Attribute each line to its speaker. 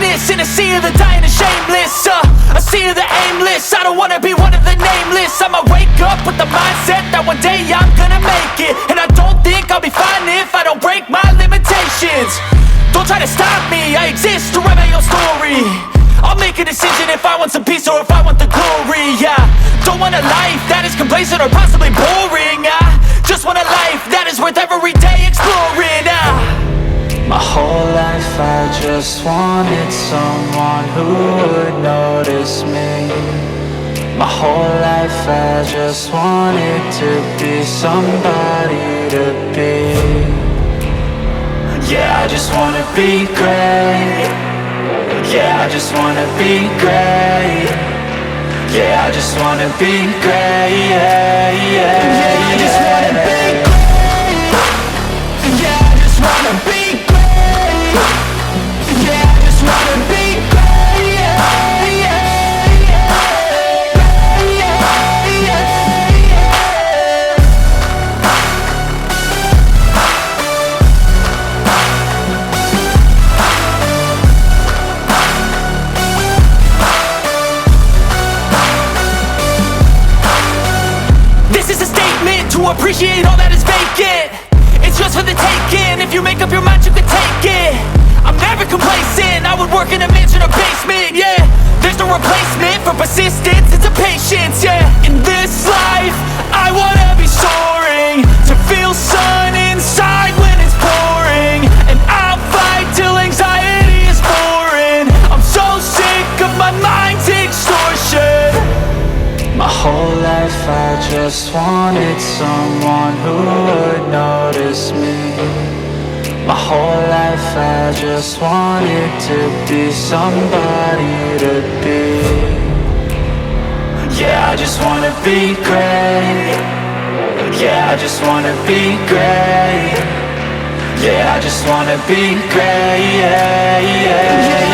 Speaker 1: stainless in a sea of the dying and shameless. A sea of the aimless. I don't wanna be one of the nameless. I'ma wake up with the mindset that one day I'm gonna make it. And I don't think I'll be fine if I don't break my limitations. Don't try to stop me, I exist to write my own story. I'll make a decision if I want some peace or if I want the glory. Yeah, don't want a life that is complacent or possibly boring. I just want a life that is worth every day exploring.
Speaker 2: My whole life I just wanted someone who would notice me. My whole life I just wanted to be somebody to be. Yeah, I just wanna be great. Yeah, I just wanna be great. Yeah, I just wanna be great. Yeah, yeah, yeah, I just wanna be great. Yeah, I just wanna be great. Yeah, I just wanna be great. Yeah, yeah, yeah, yeah, yeah, yeah.
Speaker 1: This is a statement to appreciate all that is vacant. It's yours for the taking. If you make up your mind, you can take it. I'm never complacent. I would work in a mansion or basement. Yeah, there's no replacement for persistence. It's a patience. Yeah, in this life, I wanna be soaring, to feel sun inside when it's pouring. And I'll fight till anxiety is foreign. I'm so sick of my mind's extortion.
Speaker 2: My whole life I just wanted someone who would notice me. My whole life I just wanted to be somebody to be. Yeah, I just wanna be great. Yeah, I just wanna be great. Yeah, I just wanna be great. Yeah, yeah, yeah.